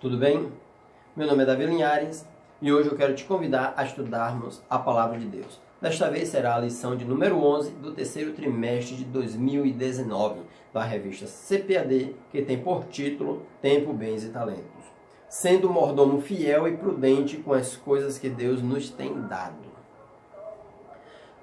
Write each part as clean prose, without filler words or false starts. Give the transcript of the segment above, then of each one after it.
Tudo bem? Meu nome é Davi Linhares e hoje eu quero te convidar a estudarmos a Palavra de Deus. Desta vez será a lição de número 11 do terceiro trimestre de 2019 da revista CPAD, que tem por título Tempo, Bens e Talentos. Sendo mordomo fiel e prudente com as coisas que Deus nos tem dado.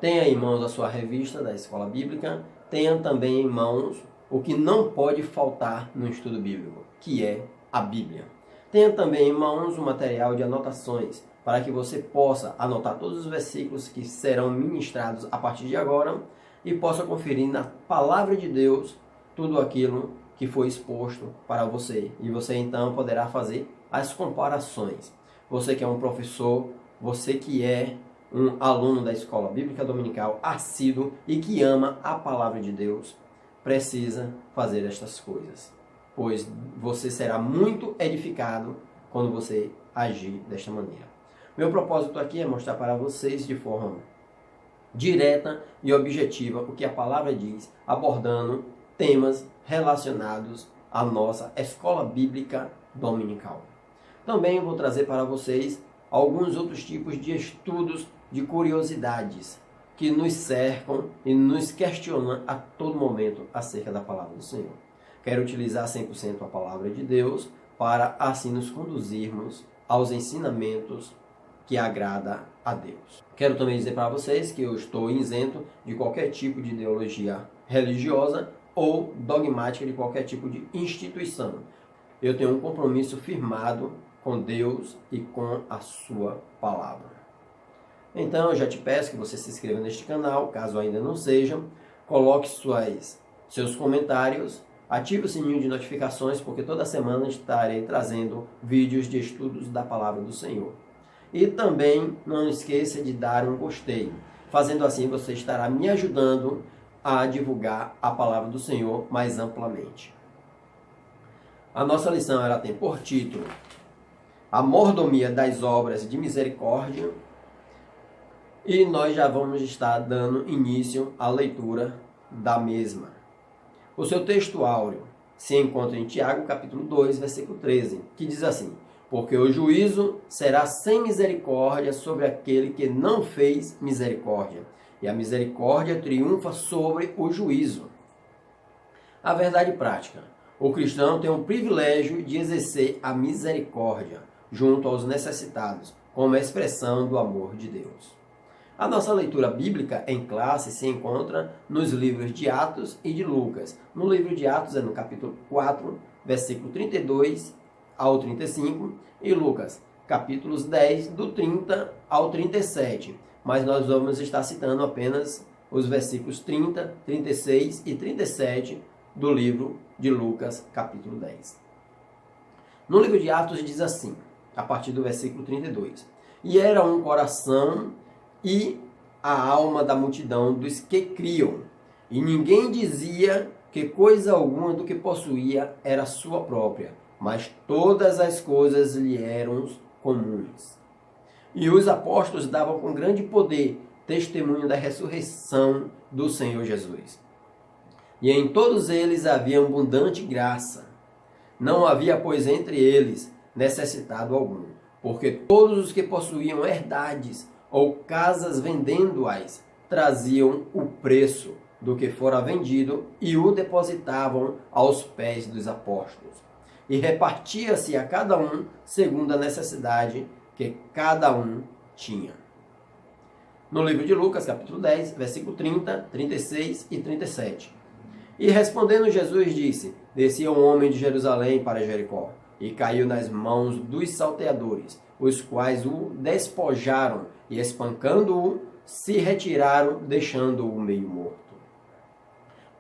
Tenha em mãos a sua revista da Escola Bíblica, tenha também em mãos o que não pode faltar no estudo bíblico, que é a Bíblia. Tenha também em mãos o material de anotações, para que você possa anotar todos os versículos que serão ministrados a partir de agora e possa conferir na Palavra de Deus tudo aquilo que foi exposto para você. E você então poderá fazer as comparações. Você que é um professor, você que é um aluno da Escola Bíblica Dominical assíduo e que ama a Palavra de Deus, precisa fazer estas coisas, pois você será muito edificado quando você agir desta maneira. Meu propósito aqui é mostrar para vocês de forma direta e objetiva o que a palavra diz, abordando temas relacionados à nossa Escola Bíblica Dominical. Também vou trazer para vocês alguns outros tipos de estudos de curiosidades que nos cercam e nos questionam a todo momento acerca da palavra do Senhor. Quero utilizar 100% a palavra de Deus para assim nos conduzirmos aos ensinamentos que agrada a Deus. Quero também dizer para vocês que eu estou isento de qualquer tipo de ideologia religiosa ou dogmática de qualquer tipo de instituição. Eu tenho um compromisso firmado com Deus e com a sua palavra. Então eu já te peço que você se inscreva neste canal, caso ainda não seja, coloque seus comentários, ative o sininho de notificações, porque toda semana estarei trazendo vídeos de estudos da Palavra do Senhor. E também não esqueça de dar um gostei. Fazendo assim, você estará me ajudando a divulgar a Palavra do Senhor mais amplamente. A nossa lição ela tem por título A Mordomia das Obras de Misericórdia. E nós já vamos estar dando início à leitura da mesma. O seu texto áureo se encontra em Tiago, capítulo 2, versículo 13, que diz assim: porque o juízo será sem misericórdia sobre aquele que não fez misericórdia, e a misericórdia triunfa sobre o juízo. A verdade prática: o cristão tem o privilégio de exercer a misericórdia junto aos necessitados, como expressão do amor de Deus. A nossa leitura bíblica em classe se encontra nos livros de Atos e de Lucas. No livro de Atos é no capítulo 4, versículo 32 ao 35, e Lucas, capítulos 10, do 30 ao 37. Mas nós vamos estar citando apenas os versículos 30, 36 e 37 do livro de Lucas, capítulo 10. No livro de Atos diz assim, a partir do versículo 32. E era um coração e a alma da multidão dos que criam. E ninguém dizia que coisa alguma do que possuía era sua própria, mas todas as coisas lhe eram comuns. E os apóstolos davam com grande poder testemunho da ressurreição do Senhor Jesus. E em todos eles havia abundante graça. Não havia, pois, entre eles necessitado algum, porque todos os que possuíam herdades ou casas vendendo-as, traziam o preço do que fora vendido e o depositavam aos pés dos apóstolos. E repartia-se a cada um segundo a necessidade que cada um tinha. No livro de Lucas, capítulo 10, versículo 30, 36 e 37. E respondendo Jesus disse, descia um homem de Jerusalém para Jericó, e caiu nas mãos dos salteadores, os quais o despojaram, e espancando-o, se retiraram, deixando-o meio morto.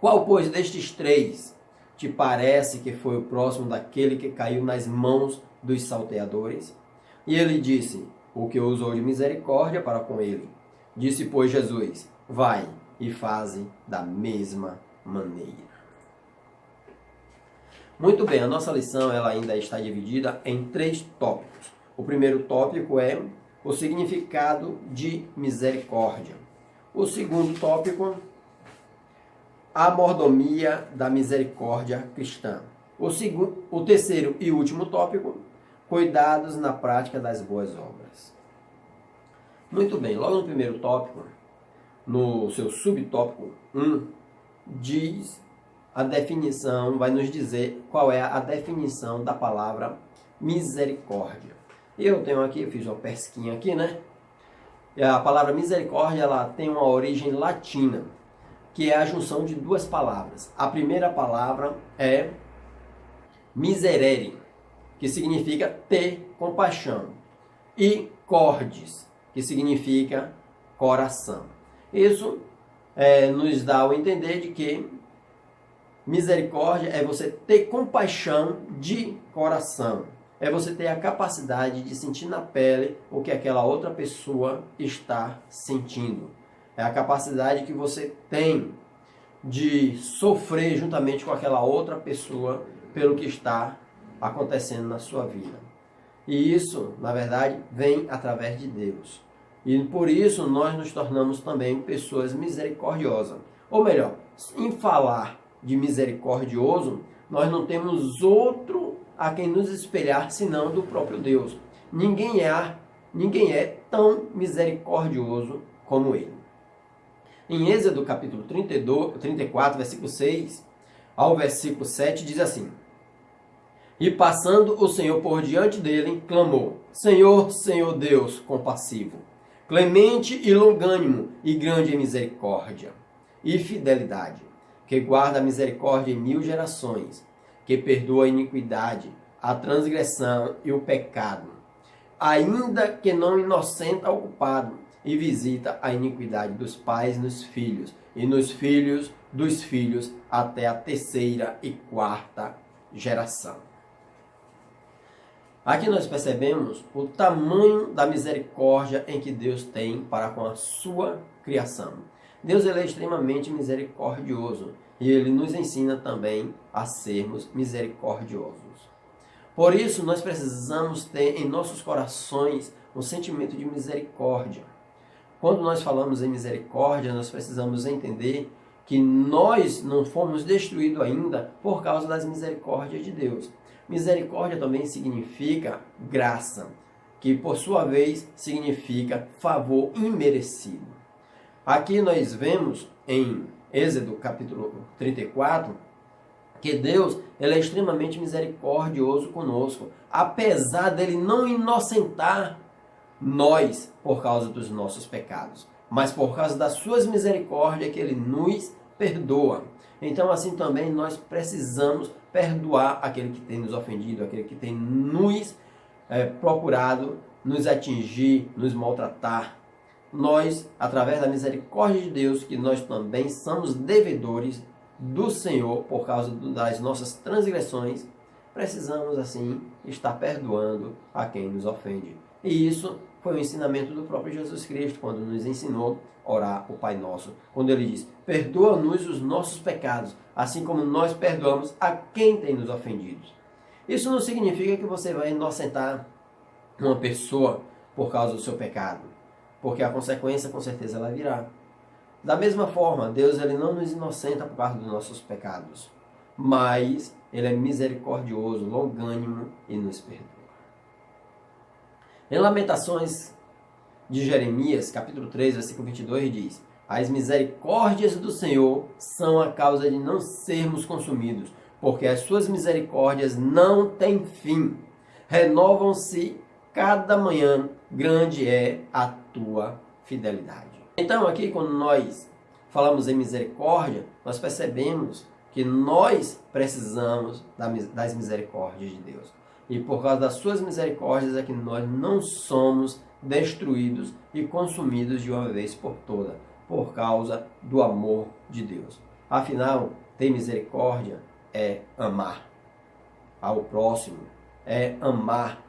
Qual, pois, destes três te parece que foi o próximo daquele que caiu nas mãos dos salteadores? E ele disse, o que usou de misericórdia para com ele. Disse, pois, Jesus, vai e faze da mesma maneira. Muito bem, a nossa lição ela ainda está dividida em 3 tópicos. O primeiro tópico é o significado de misericórdia. O segundo tópico, a mordomia da misericórdia cristã. O terceiro e último tópico, cuidados na prática das boas obras. Muito bem, logo no primeiro tópico, no seu subtópico 1, diz a definição, vai nos dizer qual é a definição da palavra misericórdia. Eu tenho aqui, eu fiz uma pesquinha aqui, né? E a palavra misericórdia, ela tem uma origem latina, que é a junção de duas palavras. A primeira palavra é miserere, que significa ter compaixão, e cordis, que significa coração. Isso nos dá o entender de que misericórdia é você ter compaixão de coração. É você ter a capacidade de sentir na pele o que aquela outra pessoa está sentindo. É a capacidade que você tem de sofrer juntamente com aquela outra pessoa pelo que está acontecendo na sua vida. E isso, na verdade, vem através de Deus. E por isso nós nos tornamos também pessoas misericordiosas. Ou melhor, em falar de misericordioso, nós não temos outro a quem nos espelhar senão do próprio Deus. Ninguém é tão misericordioso como Ele. Em Êxodo capítulo 34, versículo 6 ao versículo 7, diz assim: E passando o Senhor por diante dele, clamou: Senhor, Senhor Deus compassivo, clemente e longânimo, e grande em misericórdia e fidelidade, que guarda a misericórdia em 1000 gerações, que perdoa a iniquidade, a transgressão e o pecado, ainda que não inocenta o culpado, e visita a iniquidade dos pais nos filhos, e nos filhos dos filhos, até a 3ª e 4ª geração. Aqui nós percebemos o tamanho da misericórdia em que Deus tem para com a sua criação. Deus ele é extremamente misericordioso e Ele nos ensina também a sermos misericordiosos. Por isso, nós precisamos ter em nossos corações um sentimento de misericórdia. Quando nós falamos em misericórdia, nós precisamos entender que nós não fomos destruídos ainda por causa das misericórdias de Deus. Misericórdia também significa graça, que por sua vez significa favor imerecido. Aqui nós vemos em Êxodo capítulo 34 que Deus ele é extremamente misericordioso conosco, apesar dele não inocentar nós por causa dos nossos pecados, mas por causa das suas misericórdias que ele nos perdoa. Então assim também nós precisamos perdoar aquele que tem nos ofendido, aquele que tem nos procurado nos atingir, nos maltratar. Nós, através da misericórdia de Deus, que nós também somos devedores do Senhor por causa das nossas transgressões, precisamos assim estar perdoando a quem nos ofende. E isso foi o ensinamento do próprio Jesus Cristo, quando nos ensinou a orar o Pai Nosso. Quando ele diz: perdoa-nos os nossos pecados, assim como nós perdoamos a quem tem nos ofendido. Isso não significa que você vai inocentar uma pessoa por causa do seu pecado, porque a consequência com certeza ela virá. Da mesma forma, Deus ele não nos inocenta por causa dos nossos pecados, mas ele é misericordioso, longânimo e nos perdoa. Em Lamentações de Jeremias, capítulo 3, versículo 22, diz: as misericórdias do Senhor são a causa de não sermos consumidos, porque as suas misericórdias não têm fim. Renovam-se cada manhã, grande é a tua fidelidade. Então aqui quando nós falamos em misericórdia, nós percebemos que nós precisamos das misericórdias de Deus. E por causa das suas misericórdias é que nós não somos destruídos e consumidos de uma vez por toda, por causa do amor de Deus. Afinal, ter misericórdia é amar ao próximo, é amar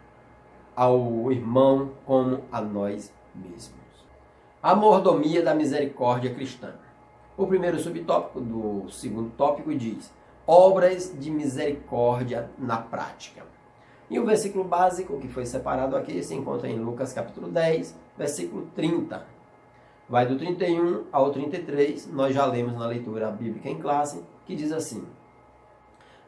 ao irmão como a nós mesmos. A mordomia da misericórdia cristã. O primeiro subtópico do segundo tópico diz: obras de misericórdia na prática. E o versículo básico que foi separado aqui se encontra em Lucas capítulo 10, versículo 30. Vai do 31 ao 33, nós já lemos na leitura bíblica em classe, que diz assim: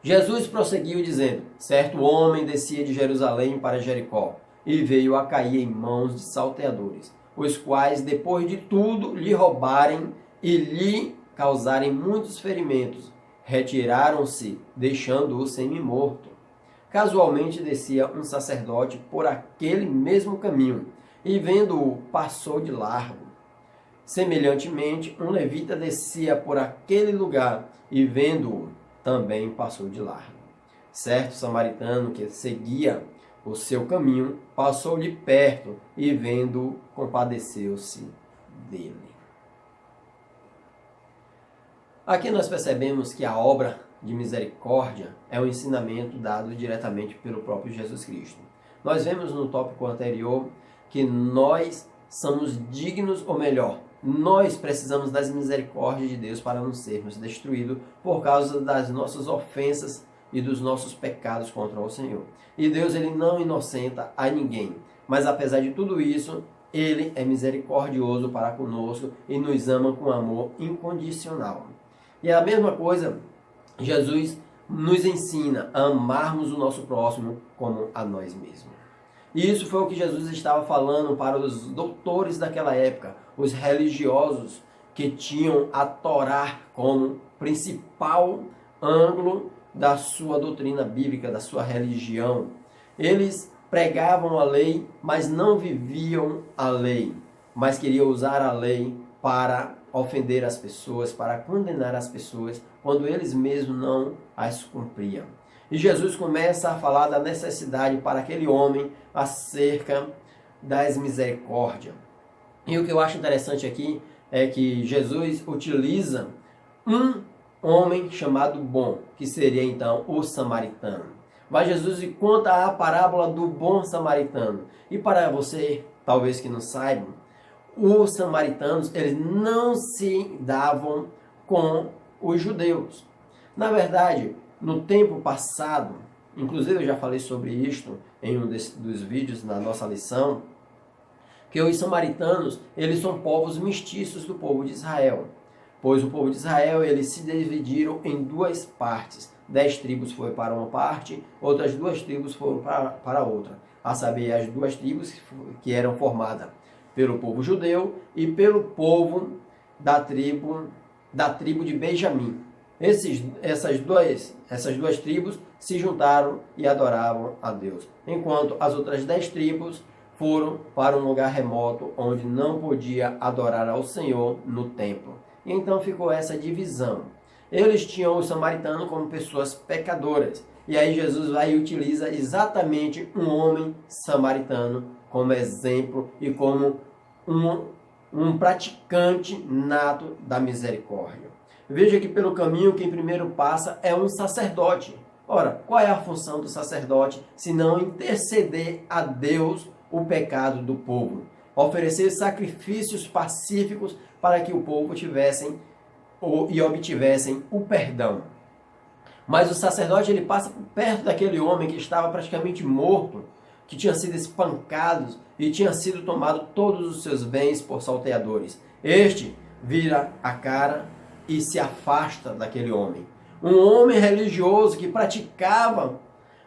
Jesus prosseguiu dizendo: certo homem descia de Jerusalém para Jericó e veio a cair em mãos de salteadores, os quais, depois de tudo lhe roubarem e lhe causarem muitos ferimentos, retiraram-se, deixando-o semi-morto. Casualmente descia um sacerdote por aquele mesmo caminho, e vendo-o, passou de largo. Semelhantemente, um levita descia por aquele lugar, e vendo-o, também passou de largo. Certo samaritano que seguia o seu caminho, passou-lhe perto, e vendo-o, compadeceu-se dele. Aqui nós percebemos que a obra de misericórdia é um ensinamento dado diretamente pelo próprio Jesus Cristo. Nós vemos no tópico anterior que nós somos dignos, ou melhor, nós precisamos das misericórdias de Deus para não sermos destruídos por causa das nossas ofensas e dos nossos pecados contra o Senhor. E Deus, ele não inocenta a ninguém, mas apesar de tudo isso, ele é misericordioso para conosco e nos ama com amor incondicional. E a mesma coisa, Jesus nos ensina a amarmos o nosso próximo como a nós mesmos. E isso foi o que Jesus estava falando para os doutores daquela época, os religiosos que tinham a Torá como principal ângulo da sua doutrina bíblica, da sua religião. Eles pregavam a lei, mas não viviam a lei, mas queriam usar a lei para ofender as pessoas, para condenar as pessoas, quando eles mesmos não as cumpriam. E Jesus começa a falar da necessidade para aquele homem acerca das misericórdias. E o que eu acho interessante aqui é que Jesus utiliza um homem chamado bom, que seria então o samaritano. Mas Jesus conta a parábola do bom samaritano. E para você, talvez que não saiba, os samaritanos, eles não se davam com os judeus. Na verdade, no tempo passado, inclusive eu já falei sobre isto em um dos vídeos na nossa lição, que os samaritanos, eles são povos mestiços do povo de Israel. Pois o povo de Israel, eles se dividiram em duas partes. 10 tribos foram para uma parte, outras 2 tribos foram para outra. A saber, as 2 tribos que eram formadas pelo povo judeu e pelo povo da tribo de Benjamim. Essas duas tribos se juntaram e adoravam a Deus, enquanto as outras 10 tribos foram para um lugar remoto onde não podia adorar ao Senhor no templo. E então ficou essa divisão. Eles tinham os samaritanos como pessoas pecadoras. E aí Jesus vai e utiliza exatamente um homem samaritano como exemplo e como um praticante nato da misericórdia. Veja que pelo caminho quem primeiro passa é um sacerdote. Ora, qual é a função do sacerdote se não interceder a Deus o pecado do povo? Oferecer sacrifícios pacíficos para que o povo tivessem e obtivessem o perdão. Mas o sacerdote, ele passa por perto daquele homem que estava praticamente morto, que tinha sido espancado e tinha sido tomado todos os seus bens por salteadores. Este vira a cara e se afasta daquele homem. Um homem religioso que praticava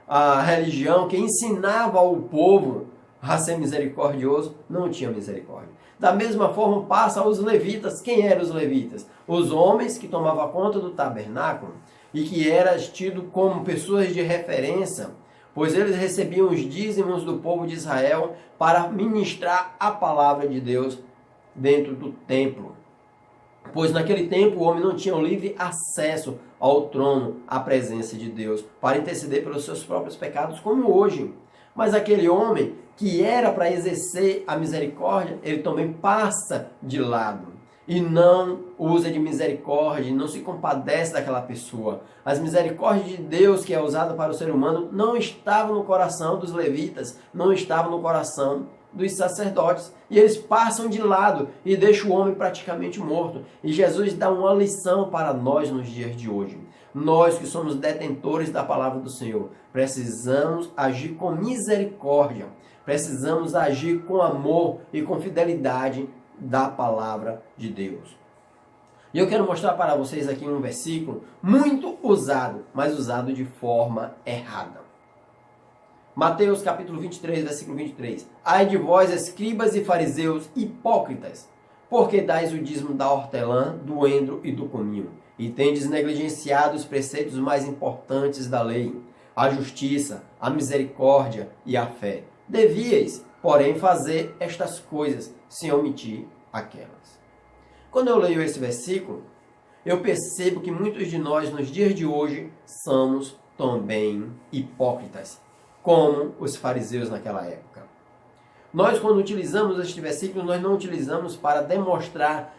a religião, que ensinava ao povo a ser misericordioso, não tinha misericórdia. Da mesma forma passa aos levitas. Quem eram os levitas? Os homens que tomavam conta do tabernáculo e que eram tidos como pessoas de referência, pois eles recebiam os dízimos do povo de Israel para ministrar a palavra de Deus dentro do templo. Pois naquele tempo o homem não tinha o livre acesso ao trono, à presença de Deus, para interceder pelos seus próprios pecados, como hoje. Mas aquele homem que era para exercer a misericórdia, ele também passa de lado e não usa de misericórdia, não se compadece daquela pessoa. As misericórdias de Deus que é usada para o ser humano não estavam no coração dos levitas, não estavam no coração dos sacerdotes. E eles passam de lado e deixam o homem praticamente morto. E Jesus dá uma lição para nós nos dias de hoje. Nós que somos detentores da palavra do Senhor, precisamos agir com misericórdia, precisamos agir com amor e com fidelidade da palavra de Deus. E eu quero mostrar para vocês aqui um versículo muito usado, mas usado de forma errada. Mateus capítulo 23, versículo 23. Ai de vós, escribas e fariseus, hipócritas, porque dais o dízimo da hortelã, do endro e do cominho, e tendes negligenciado os preceitos mais importantes da lei, a justiça, a misericórdia e a fé. Devíeis, porém, fazer estas coisas, sem omitir aquelas. Quando eu leio esse versículo, eu percebo que muitos de nós, nos dias de hoje, somos também hipócritas, como os fariseus naquela época. Nós, quando utilizamos este versículo, nós não utilizamos para demonstrar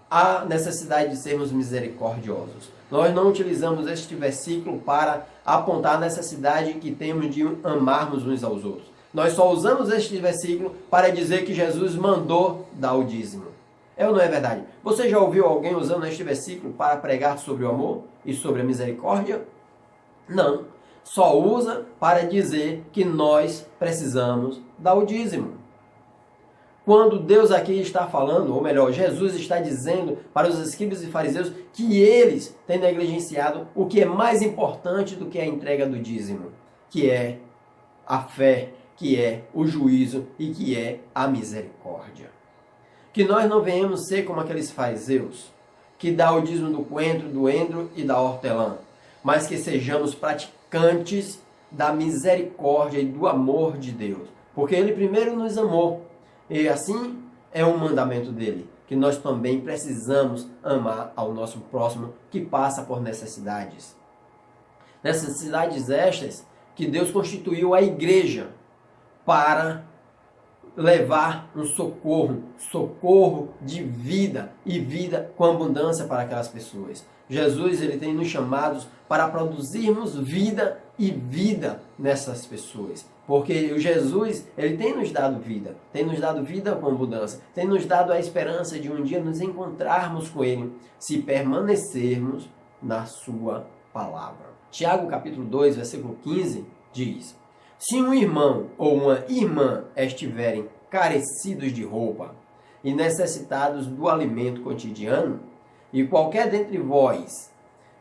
a necessidade de sermos misericordiosos. Nós não utilizamos este versículo para apontar a necessidade que temos de amarmos uns aos outros. Nós só usamos este versículo para dizer que Jesus mandou dar o dízimo. É ou não é verdade? Você já ouviu alguém usando este versículo para pregar sobre o amor e sobre a misericórdia? Não. Só usa para dizer que nós precisamos dar o dízimo. Quando Deus aqui está falando, ou melhor, Jesus está dizendo para os escribas e fariseus que eles têm negligenciado o que é mais importante do que a entrega do dízimo, que é a fé, que é o juízo e que é a misericórdia. Que nós não venhamos ser como aqueles fariseus, que dá o dízimo do coentro, do endro e da hortelã, mas que sejamos praticantes da misericórdia e do amor de Deus. Porque Ele primeiro nos amou, e assim é um mandamento dele, que nós também precisamos amar ao nosso próximo que passa por necessidades. Necessidades estas que Deus constituiu a igreja para levar um socorro de vida e vida com abundância para aquelas pessoas. Jesus, ele tem nos chamados para produzirmos vida e vida nessas pessoas. Porque o Jesus, ele tem nos dado vida com abundância, tem nos dado a esperança de um dia nos encontrarmos com ele, se permanecermos na sua palavra. Tiago capítulo 2, versículo 15 diz: se um irmão ou uma irmã estiverem carecidos de roupa e necessitados do alimento cotidiano, e qualquer dentre vós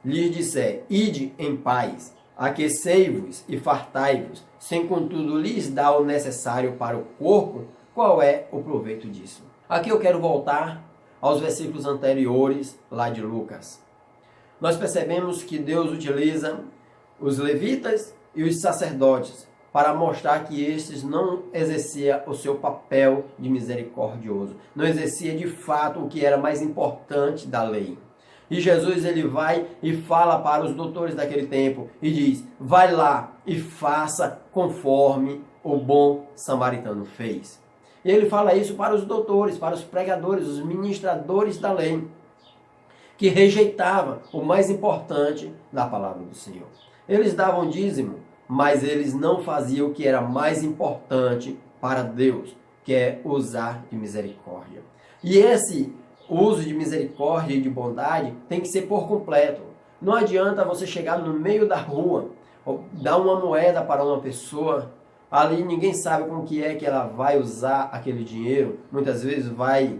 lhes disser, ide em paz, aquecei-vos e fartai-vos, sem contudo lhes dar o necessário para o corpo, qual é o proveito disso? Aqui eu quero voltar aos versículos anteriores lá de Lucas. Nós percebemos que Deus utiliza os levitas e os sacerdotes para mostrar que estes não exerciam o seu papel de misericordioso, não exercia de fato o que era mais importante da lei. E Jesus, ele vai e fala para os doutores daquele tempo e diz, vai lá e faça conforme o bom samaritano fez. E ele fala isso para os doutores, para os pregadores, os ministradores da lei, que rejeitavam o mais importante da palavra do Senhor. Eles davam dízimo, mas eles não faziam o que era mais importante para Deus, que é usar de misericórdia. E esse uso de misericórdia e de bondade tem que ser por completo. Não adianta você chegar no meio da rua, dar uma moeda para uma pessoa, ali ninguém sabe como que é que ela vai usar aquele dinheiro, muitas vezes vai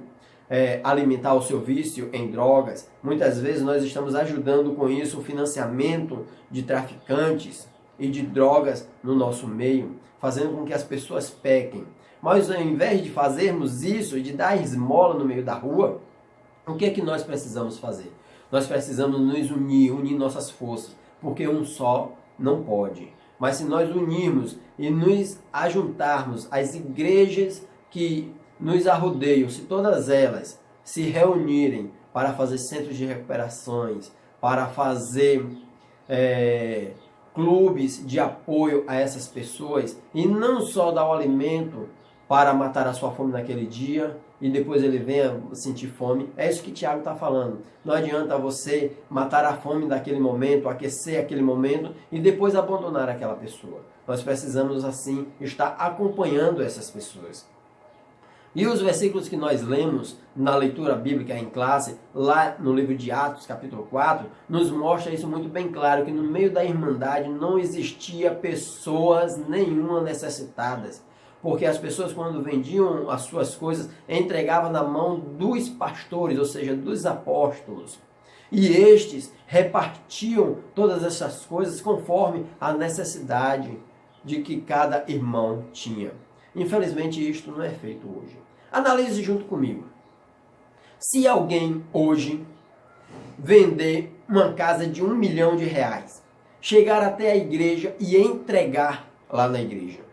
alimentar o seu vício em drogas, muitas vezes nós estamos ajudando com isso o financiamento de traficantes e de drogas no nosso meio, fazendo com que as pessoas pequem. Mas ao invés de fazermos isso, de dar esmola no meio da rua, o que é que nós precisamos fazer? Nós precisamos nos unir nossas forças, porque um só não pode. Mas se nós unirmos e nos ajuntarmos às igrejas que nos arrodeiam, se todas elas se reunirem para fazer centros de recuperações, para fazer clubes de apoio a essas pessoas, e não só dar o alimento para matar a sua fome naquele dia e depois ele venha sentir fome. É isso que Tiago está falando. Não adianta você matar a fome daquele momento, aquecer aquele momento e depois abandonar aquela pessoa. Nós precisamos assim estar acompanhando essas pessoas. E os versículos que nós lemos na leitura bíblica em classe, lá no livro de Atos, capítulo 4, nos mostra isso muito bem claro, que no meio da irmandade não existia pessoas nenhuma necessitadas. porque as pessoas, quando vendiam as suas coisas, entregavam na mão dos pastores, ou seja, dos apóstolos. E estes repartiam todas essas coisas conforme a necessidade de que cada irmão tinha. Infelizmente, isto não é feito hoje. Analise junto comigo. Se alguém hoje vender uma casa de R$1 milhão, chegar até a igreja e entregar lá na igreja,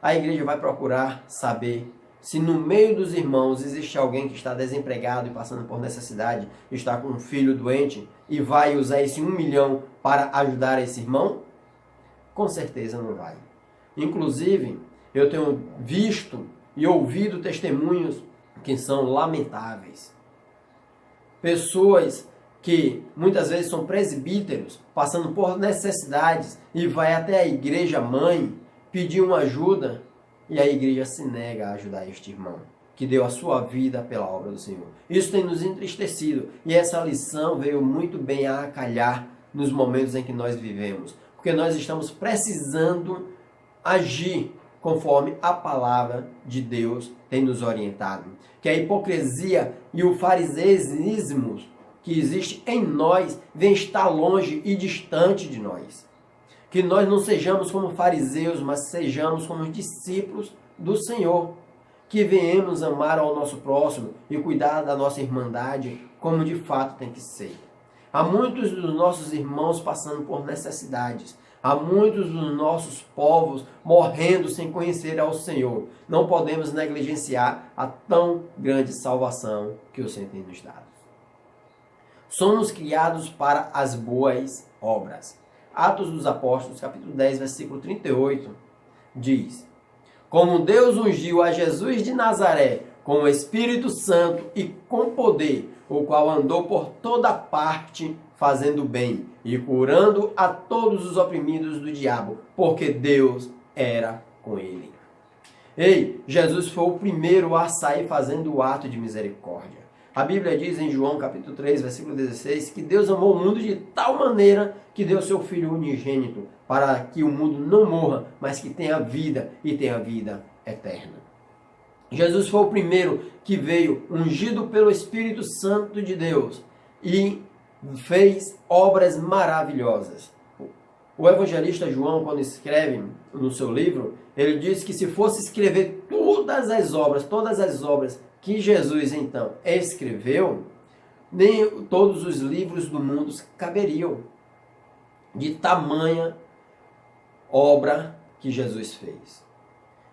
a igreja vai procurar saber se no meio dos irmãos existe alguém que está desempregado e passando por necessidade, está com um filho doente e vai usar esse 1 milhão para ajudar esse irmão? Com certeza não vai. Inclusive, eu tenho visto e ouvido testemunhos que são lamentáveis. Pessoas que muitas vezes são presbíteros, passando por necessidades e vai até a igreja mãe pedir uma ajuda e a igreja se nega a ajudar este irmão que deu a sua vida pela obra do Senhor. Isso tem nos entristecido e essa lição veio muito bem a calhar nos momentos em que nós vivemos, porque nós estamos precisando agir conforme a palavra de Deus tem nos orientado. Que a hipocrisia e o fariseísmo que existe em nós vem estar longe e distante de nós. Que nós não sejamos como fariseus, mas sejamos como discípulos do Senhor. Que venhamos amar ao nosso próximo e cuidar da nossa irmandade como de fato tem que ser. Há muitos dos nossos irmãos passando por necessidades. Há muitos dos nossos povos morrendo sem conhecer ao Senhor. Não podemos negligenciar a tão grande salvação que o Senhor tem nos dado. Somos criados para as boas obras. Atos dos Apóstolos, capítulo 10, versículo 38, diz: Como Deus ungiu a Jesus de Nazaré com o Espírito Santo e com poder, o qual andou por toda parte fazendo bem e curando a todos os oprimidos do diabo, porque Deus era com ele. Ei, Jesus foi o primeiro a sair fazendo o ato de misericórdia. A Bíblia diz em João capítulo 3, versículo 16, que Deus amou o mundo de tal maneira que deu seu Filho unigênito, para que o mundo não morra, mas que tenha vida e tenha vida eterna. Jesus foi o primeiro que veio ungido pelo Espírito Santo de Deus e fez obras maravilhosas. O evangelista João, quando escreve no seu livro, ele diz que se fosse escrever todas as obras que Jesus então escreveu, nem todos os livros do mundo caberiam, de tamanha obra que Jesus fez.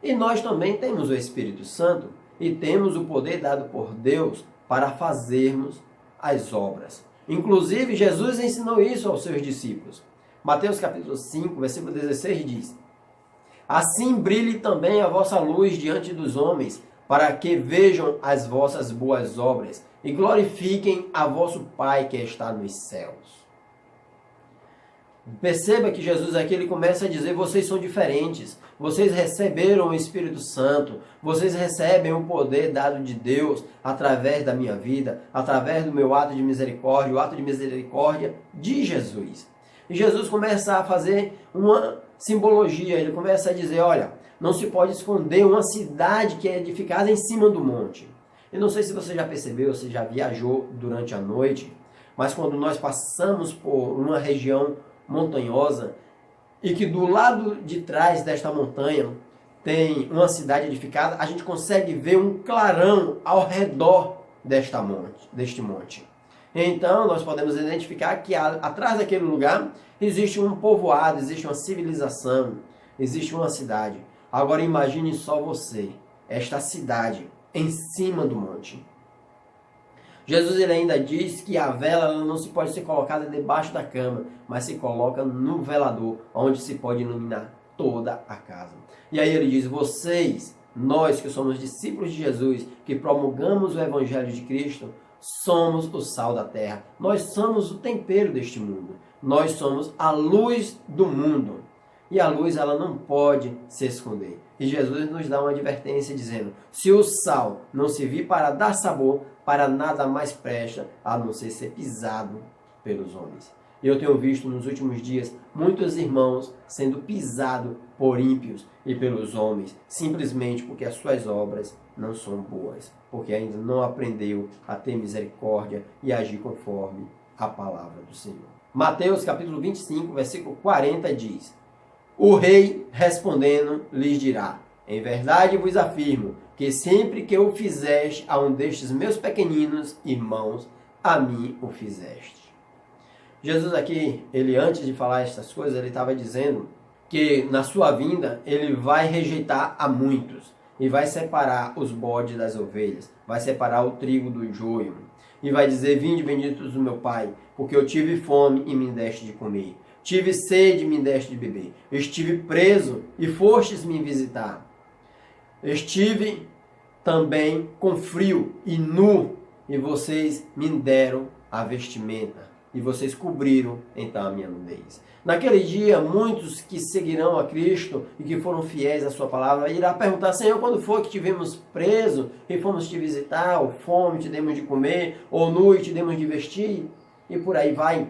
E nós também temos o Espírito Santo e temos o poder dado por Deus para fazermos as obras. Inclusive, Jesus ensinou isso aos seus discípulos. Mateus capítulo 5, versículo 16 diz: Assim brilhe também a vossa luz diante dos homens, para que vejam as vossas boas obras e glorifiquem a vosso Pai que está nos céus. Perceba que Jesus aqui ele começa a dizer: vocês são diferentes, vocês receberam o Espírito Santo, vocês recebem o poder dado de Deus através da minha vida, através do meu ato de misericórdia, o ato de misericórdia de Jesus. E Jesus começa a fazer uma simbologia, ele começa a dizer: olha, não se pode esconder uma cidade que é edificada em cima do monte. Eu não sei se você já percebeu, se já viajou durante a noite, mas quando nós passamos por uma região montanhosa e que do lado de trás desta montanha tem uma cidade edificada, a gente consegue ver um clarão ao redor deste monte. Então nós podemos identificar que atrás daquele lugar existe um povoado, existe uma civilização, existe uma cidade. Agora imagine só você, esta cidade em cima do monte. Jesus ele ainda diz que a vela ela não se pode ser colocada debaixo da cama, mas se coloca no velador, onde se pode iluminar toda a casa. E aí ele diz: vocês, nós que somos discípulos de Jesus, que promulgamos o Evangelho de Cristo, somos o sal da terra. Nós somos o tempero deste mundo. Nós somos a luz do mundo. E a luz ela não pode se esconder. E Jesus nos dá uma advertência dizendo: se o sal não servir para dar sabor, para nada mais presta a não ser pisado pelos homens. E eu tenho visto nos últimos dias muitos irmãos sendo pisados por ímpios e pelos homens, simplesmente porque as suas obras não são boas, porque ainda não aprendeu a ter misericórdia e agir conforme a palavra do Senhor. Mateus capítulo 25, versículo 40 diz: o rei respondendo lhes dirá: em verdade vos afirmo que sempre que o fizeste a um destes meus pequeninos irmãos, a mim o fizeste. Jesus aqui, ele antes de falar estas coisas, ele estava dizendo que na sua vinda ele vai rejeitar a muitos e vai separar os bodes das ovelhas, vai separar o trigo do joio e vai dizer: vinde benditos do meu Pai, porque eu tive fome e me deste de comer, tive sede e me deste de beber, estive preso e fostes me visitar, estive também com frio e nu e vocês me deram a vestimenta e vocês cobriram então a minha nudez. Naquele dia, muitos que seguirão a Cristo e que foram fiéis à sua palavra irá perguntar: Senhor, quando foi que tivemos preso e fomos te visitar, ou fome te demos de comer, ou nu e te demos de vestir? E por aí vai.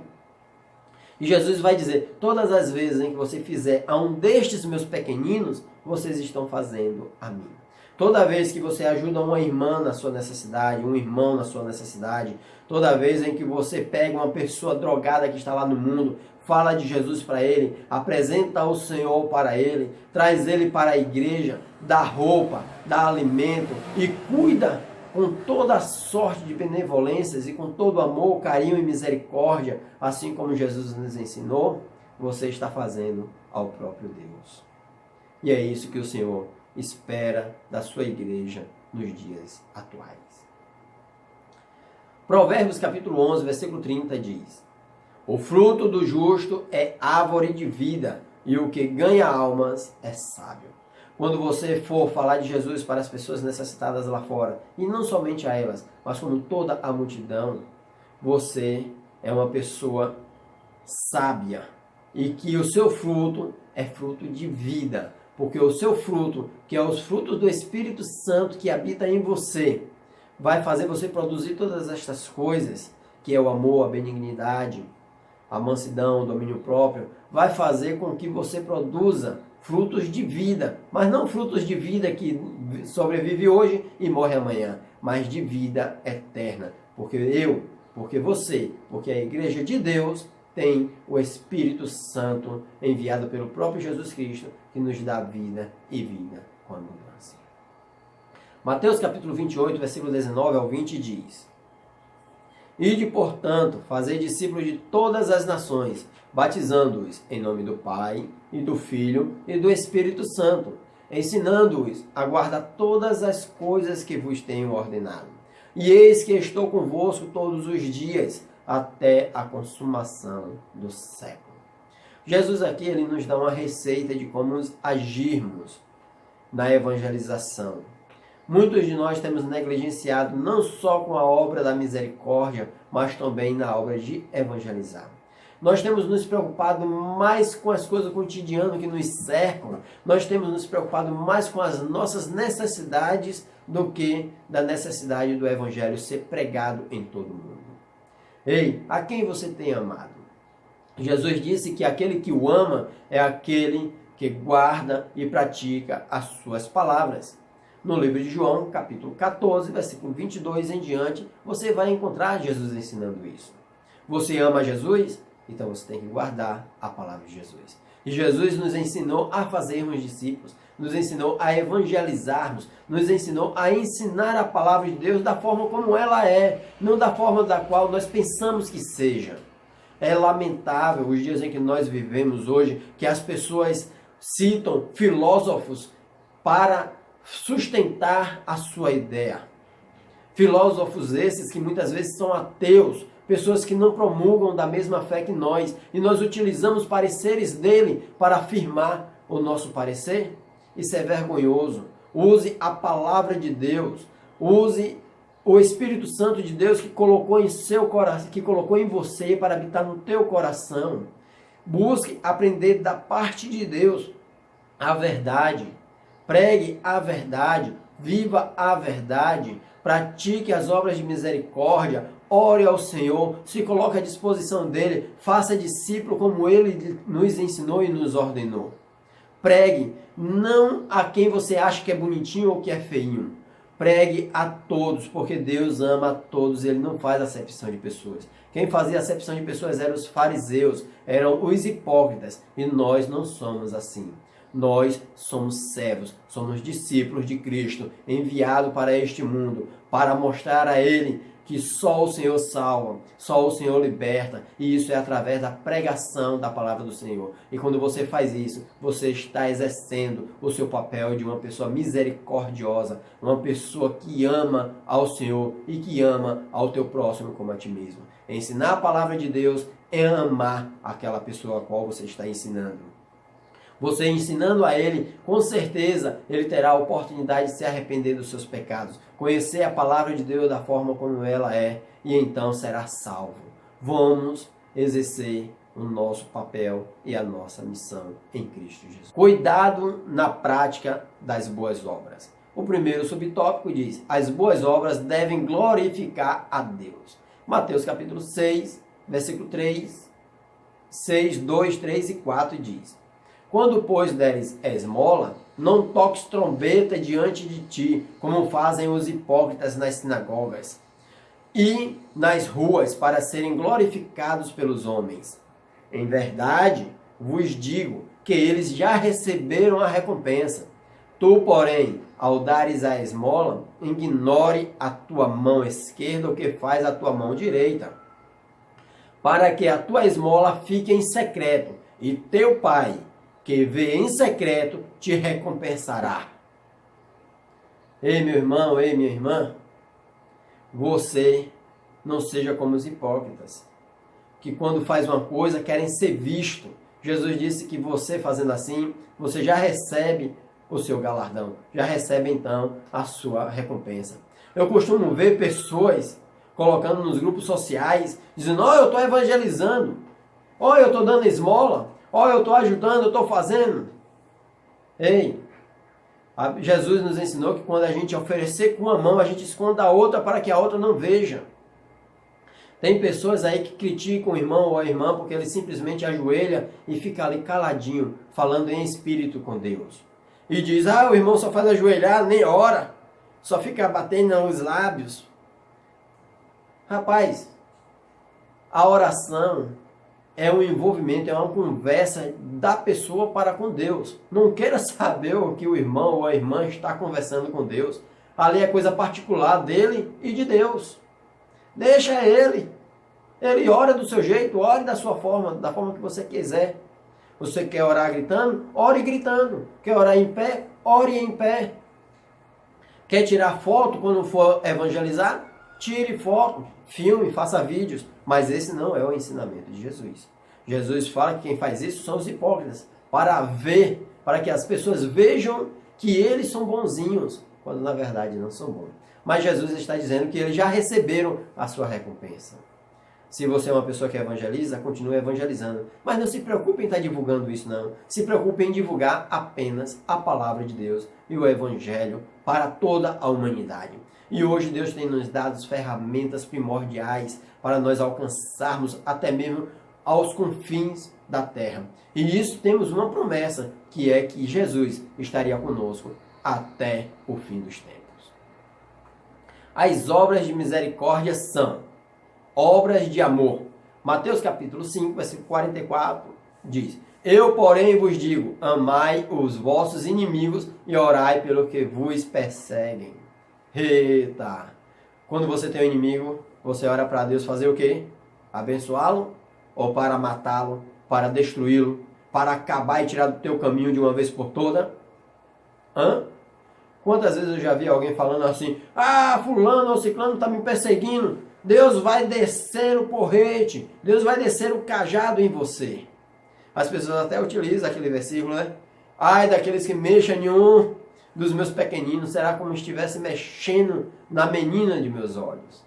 E Jesus vai dizer: todas as vezes em que você fizer a um destes meus pequeninos, vocês estão fazendo a mim. Toda vez que você ajuda uma irmã na sua necessidade, um irmão na sua necessidade, toda vez em que você pega uma pessoa drogada que está lá no mundo, fala de Jesus para ele, apresenta o Senhor para ele, traz ele para a igreja, dá roupa, dá alimento e cuida com toda a sorte de benevolências e com todo amor, carinho e misericórdia, assim como Jesus nos ensinou, você está fazendo ao próprio Deus. E é isso que o Senhor espera da sua igreja nos dias atuais. Provérbios capítulo 11, versículo 30 diz: o fruto do justo é árvore de vida, e o que ganha almas é sábio. Quando você for falar de Jesus para as pessoas necessitadas lá fora, e não somente a elas, mas como toda a multidão, você é uma pessoa sábia, e que o seu fruto é fruto de vida, porque o seu fruto, que é os frutos do Espírito Santo que habita em você, vai fazer você produzir todas estas coisas, que é o amor, a benignidade, a mansidão, o domínio próprio, vai fazer com que você produza frutos de vida, mas não frutos de vida que sobrevive hoje e morre amanhã, mas de vida eterna, porque você, porque a igreja de Deus tem o Espírito Santo enviado pelo próprio Jesus Cristo, que nos dá vida e vida com abundância. Mateus capítulo 28, versículo 19 ao 20 diz: ide, portanto, fazei discípulos de todas as nações, batizando-os em nome do Pai, e do Filho, e do Espírito Santo, ensinando-os a guardar todas as coisas que vos tenho ordenado. E eis que estou convosco todos os dias, até a consumação do século. Jesus aqui, ele nos dá uma receita de como agirmos na evangelização. Muitos de nós temos negligenciado não só com a obra da misericórdia, mas também na obra de evangelizar. Nós temos nos preocupado mais com as coisas cotidianas que nos cercam. Nós temos nos preocupado mais com as nossas necessidades do que da necessidade do evangelho ser pregado em todo o mundo. Ei, a quem você tem amado? Jesus disse que aquele que o ama é aquele que guarda e pratica as suas palavras. No livro de João, capítulo 14, versículo 22 em diante, você vai encontrar Jesus ensinando isso. Você ama Jesus? Então você tem que guardar a palavra de Jesus. E Jesus nos ensinou a fazermos discípulos, nos ensinou a evangelizarmos, nos ensinou a ensinar a palavra de Deus da forma como ela é, não da forma da qual nós pensamos que seja. É lamentável os dias em que nós vivemos hoje, que as pessoas citam filósofos para sustentar a sua ideia. Filósofos esses que muitas vezes são ateus, pessoas que não promulgam da mesma fé que nós, e nós utilizamos pareceres dele para afirmar o nosso parecer. Isso é vergonhoso. Use a palavra de Deus, use o Espírito Santo de Deus que colocou em seu coração, que colocou em você para habitar no teu coração. Busque aprender da parte de Deus a verdade. Pregue a verdade, viva a verdade, pratique as obras de misericórdia, ore ao Senhor, se coloque à disposição dele, faça discípulo como ele nos ensinou e nos ordenou. Pregue não a quem você acha que é bonitinho ou que é feinho. Pregue a todos, porque Deus ama a todos, ele não faz acepção de pessoas. Quem fazia acepção de pessoas eram os fariseus, eram os hipócritas, e nós não somos assim. Nós somos servos, somos discípulos de Cristo, enviados para este mundo, para mostrar a Ele que só o Senhor salva, só o Senhor liberta, e isso é através da pregação da palavra do Senhor. E quando você faz isso, você está exercendo o seu papel de uma pessoa misericordiosa, uma pessoa que ama ao Senhor e que ama ao teu próximo como a ti mesmo. Ensinar a palavra de Deus é amar aquela pessoa a qual você está ensinando. Você ensinando a ele, com certeza, ele terá a oportunidade de se arrepender dos seus pecados, conhecer a palavra de Deus da forma como ela é, e então será salvo. Vamos exercer o nosso papel e a nossa missão em Cristo Jesus. Cuidado na prática das boas obras. O primeiro subtópico diz: as boas obras devem glorificar a Deus. Mateus capítulo 6, versículo 3, 6, 2, 3 e 4 diz: quando, pois, deres esmola, não toques trombeta diante de ti, como fazem os hipócritas nas sinagogas e nas ruas, para serem glorificados pelos homens. Em verdade, vos digo que eles já receberam a recompensa. Tu, porém, ao dares a esmola, ignore a tua mão esquerda o que faz a tua mão direita, para que a tua esmola fique em secreto, e teu Pai, que vê em secreto, te recompensará. Ei, meu irmão, ei, minha irmã, você não seja como os hipócritas, que quando faz uma coisa querem ser visto. Jesus disse que você fazendo assim, você já recebe o seu galardão, já recebe então a sua recompensa. Eu costumo ver pessoas colocando nos grupos sociais, dizendo: ó, eu estou evangelizando, ó, eu estou dando esmola, ó, eu estou ajudando, eu estou fazendo. Ei, Jesus nos ensinou que quando a gente oferecer com uma mão, a gente esconda a outra para que a outra não veja. Tem pessoas aí que criticam o irmão ou a irmã porque ele simplesmente ajoelha e fica ali caladinho, falando em espírito com Deus. E diz: ah, o irmão só faz ajoelhar, nem ora, só fica batendo nos lábios. Rapaz, a oração é um envolvimento, é uma conversa da pessoa para com Deus. Não queira saber o que o irmão ou a irmã está conversando com Deus. Ali é coisa particular dele e de Deus. Deixa ele. Ele ora do seu jeito, ore da sua forma, da forma que você quiser. Você quer orar gritando? Ore gritando. Quer orar em pé? Ore em pé. Quer tirar foto quando for evangelizar? Tire foto, filme, faça vídeos. Mas esse não é o ensinamento de Jesus. Jesus fala que quem faz isso são os hipócritas. Para que as pessoas vejam que eles são bonzinhos, quando na verdade não são bons. Mas Jesus está dizendo que eles já receberam a sua recompensa. Se você é uma pessoa que evangeliza, continue evangelizando. Mas não se preocupe em estar divulgando isso, não. Se preocupe em divulgar apenas a palavra de Deus e o evangelho para toda a humanidade. E hoje Deus tem nos dado ferramentas primordiais para nós alcançarmos até mesmo aos confins da terra. E isso temos uma promessa, que é que Jesus estaria conosco até o fim dos tempos. As obras de misericórdia são obras de amor. Mateus capítulo 5, versículo 44 diz: eu, porém, vos digo, amai os vossos inimigos e orai pelo que vos perseguem. Eita! Quando você tem um inimigo, você ora para Deus fazer o quê? Abençoá-lo? Ou para matá-lo? Para destruí-lo? Para acabar e tirar do teu caminho de uma vez por toda? Quantas vezes eu já vi alguém falando assim: ah, fulano ou ciclano está me perseguindo, Deus vai descer o porrete, Deus vai descer o cajado em você. As pessoas até utilizam aquele versículo, né? Ai daqueles que mexem em um dos meus pequeninos, será como se estivesse mexendo na menina de meus olhos.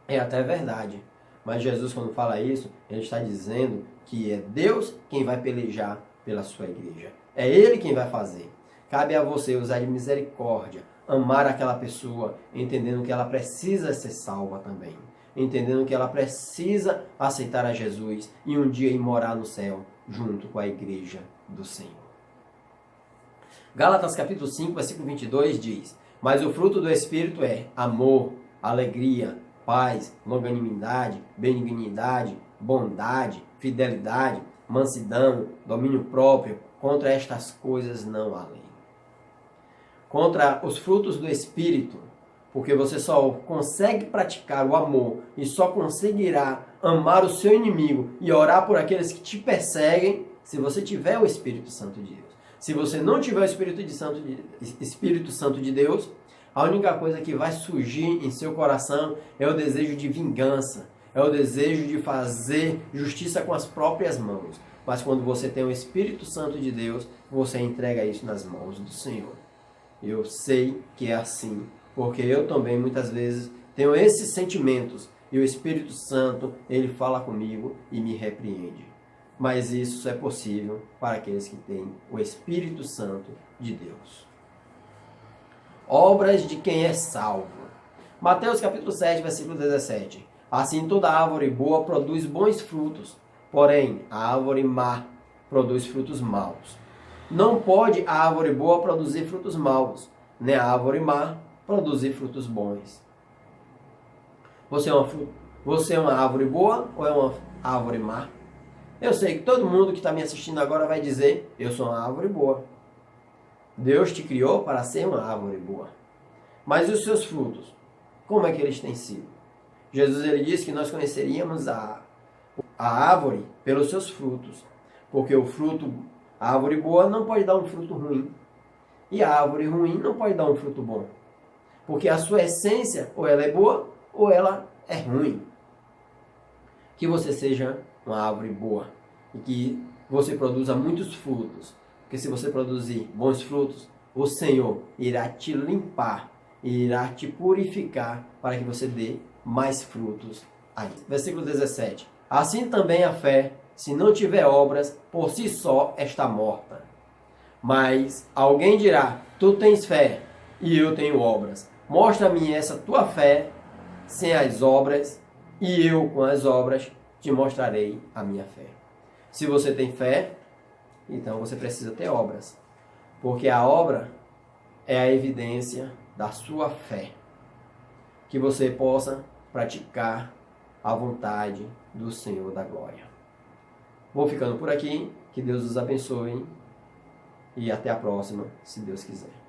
É até verdade. Mas Jesus, quando fala isso, ele está dizendo que é Deus quem vai pelejar pela sua igreja. É Ele quem vai fazer. Cabe a você usar de misericórdia, amar aquela pessoa, entendendo que ela precisa ser salva também. entendendo que ela precisa aceitar a Jesus e um dia ir morar no céu junto com a igreja do Senhor. Gálatas capítulo 5, versículo 22 diz: mas o fruto do Espírito é amor, alegria, paz, longanimidade, benignidade, bondade, fidelidade, mansidão, domínio próprio. Contra estas coisas não há lei. Contra os frutos do Espírito, porque você só consegue praticar o amor e só conseguirá amar o seu inimigo e orar por aqueles que te perseguem se você tiver o Espírito Santo de Deus. Se você não tiver o Espírito Santo de Deus, a única coisa que vai surgir em seu coração é o desejo de vingança, é o desejo de fazer justiça com as próprias mãos. Mas quando você tem o Espírito Santo de Deus, você entrega isso nas mãos do Senhor. Eu sei que é assim, porque eu também muitas vezes tenho esses sentimentos e o Espírito Santo, ele fala comigo e me repreende. Mas isso só é possível para aqueles que têm o Espírito Santo de Deus. Obras de quem é salvo. Mateus capítulo 7, versículo 17. Assim toda árvore boa produz bons frutos, porém a árvore má produz frutos maus. Não pode a árvore boa produzir frutos maus, nem a árvore má produzir frutos bons. Você é uma árvore boa ou é uma árvore má? Eu sei que todo mundo que está me assistindo agora vai dizer: eu sou uma árvore boa. Deus te criou para ser uma árvore boa. Mas os seus frutos, como é que eles têm sido? Jesus ele disse que nós conheceríamos a árvore pelos seus frutos. Porque a árvore boa não pode dar um fruto ruim. E a árvore ruim não pode dar um fruto bom. Porque a sua essência, ou ela é boa, ou ela é ruim. Que você seja uma árvore boa e que você produza muitos frutos. Porque se você produzir bons frutos, o Senhor irá te limpar, irá te purificar para que você dê mais frutos ainda. Versículo 17. Assim também a fé, se não tiver obras, por si só está morta. Mas alguém dirá: tu tens fé e eu tenho obras. Mostra-me essa tua fé sem as obras, e eu com as obras te mostrarei a minha fé. Se você tem fé, então você precisa ter obras. Porque a obra é a evidência da sua fé. Que você possa praticar a vontade do Senhor da glória. Vou ficando por aqui. Que Deus os abençoe. E até a próxima, se Deus quiser.